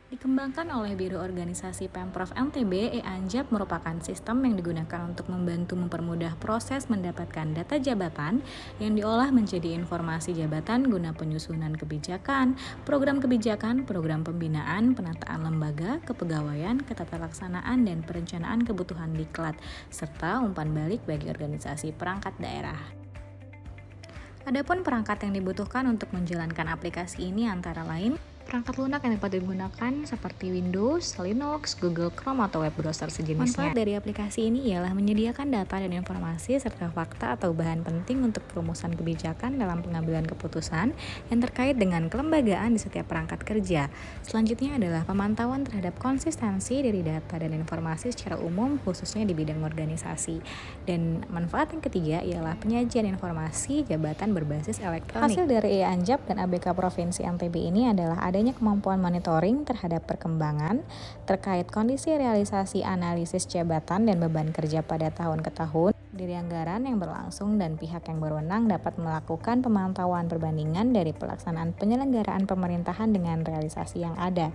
Dikembangkan oleh Biro Organisasi Pemprov NTB, e-Anjap merupakan sistem yang digunakan untuk membantu mempermudah proses mendapatkan data jabatan yang diolah menjadi informasi jabatan guna penyusunan kebijakan, program pembinaan, penataan lembaga, kepegawaian, ketatalaksanaan, dan perencanaan kebutuhan diklat, serta umpan balik bagi organisasi perangkat daerah. Adapun perangkat yang dibutuhkan untuk menjalankan aplikasi ini antara lain perangkat lunak yang dapat digunakan seperti Windows, Linux, Google Chrome, atau web browser sejenisnya. Manfaat dari aplikasi ini ialah menyediakan data dan informasi serta fakta atau bahan penting untuk perumusan kebijakan dalam pengambilan keputusan yang terkait dengan kelembagaan di setiap perangkat kerja. Selanjutnya adalah pemantauan terhadap konsistensi dari data dan informasi secara umum khususnya di bidang organisasi. Dan manfaat yang ketiga ialah penyajian informasi jabatan berbasis elektronik. Hasil dari e-Anjap dan ABK Provinsi NTB ini adalah adanya kemampuan monitoring terhadap perkembangan terkait kondisi realisasi analisis jabatan dan beban kerja pada tahun ke tahun, dari anggaran yang berlangsung dan pihak yang berwenang dapat melakukan pemantauan perbandingan dari pelaksanaan penyelenggaraan pemerintahan dengan realisasi yang ada.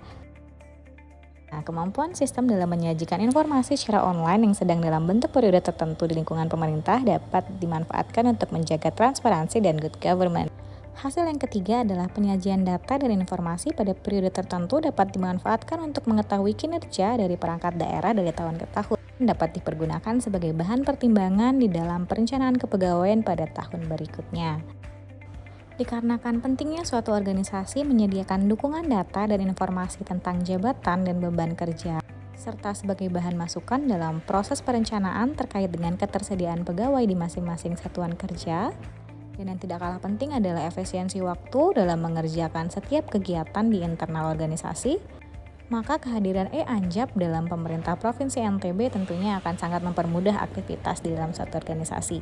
Nah, kemampuan sistem dalam menyajikan informasi secara online yang sedang dalam bentuk periode tertentu di lingkungan pemerintah dapat dimanfaatkan untuk menjaga transparansi dan good government. Hasil yang ketiga adalah penyajian data dan informasi pada periode tertentu dapat dimanfaatkan untuk mengetahui kinerja dari perangkat daerah dari tahun ke tahun. Dapat dipergunakan sebagai bahan pertimbangan di dalam perencanaan kepegawaian pada tahun berikutnya. Dikarenakan pentingnya suatu organisasi menyediakan dukungan data dan informasi tentang jabatan dan beban kerja, serta sebagai bahan masukan dalam proses perencanaan terkait dengan ketersediaan pegawai di masing-masing satuan kerja. Dan yang tidak kalah penting adalah efisiensi waktu dalam mengerjakan setiap kegiatan di internal organisasi. Maka kehadiran e-Anjap dalam pemerintah Provinsi NTB tentunya akan sangat mempermudah aktivitas di dalam suatu organisasi.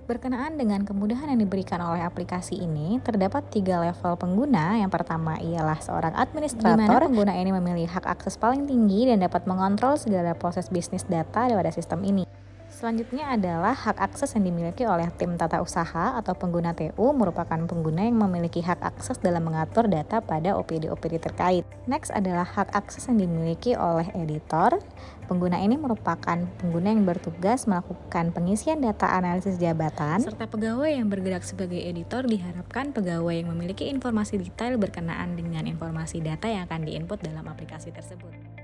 Berkenaan dengan kemudahan yang diberikan oleh aplikasi ini, terdapat 3 level pengguna. Yang pertama ialah seorang administrator, di mana pengguna ini memilih hak akses paling tinggi dan dapat mengontrol segala proses bisnis data pada sistem ini. Selanjutnya adalah hak akses yang dimiliki oleh tim tata usaha atau pengguna TU merupakan pengguna yang memiliki hak akses dalam mengatur data pada OPD-OPD terkait. Next adalah hak akses yang dimiliki oleh editor. Pengguna ini merupakan pengguna yang bertugas melakukan pengisian data analisis jabatan, serta pegawai yang bergerak sebagai editor diharapkan pegawai yang memiliki informasi detail berkenaan dengan informasi data yang akan diinput dalam aplikasi tersebut.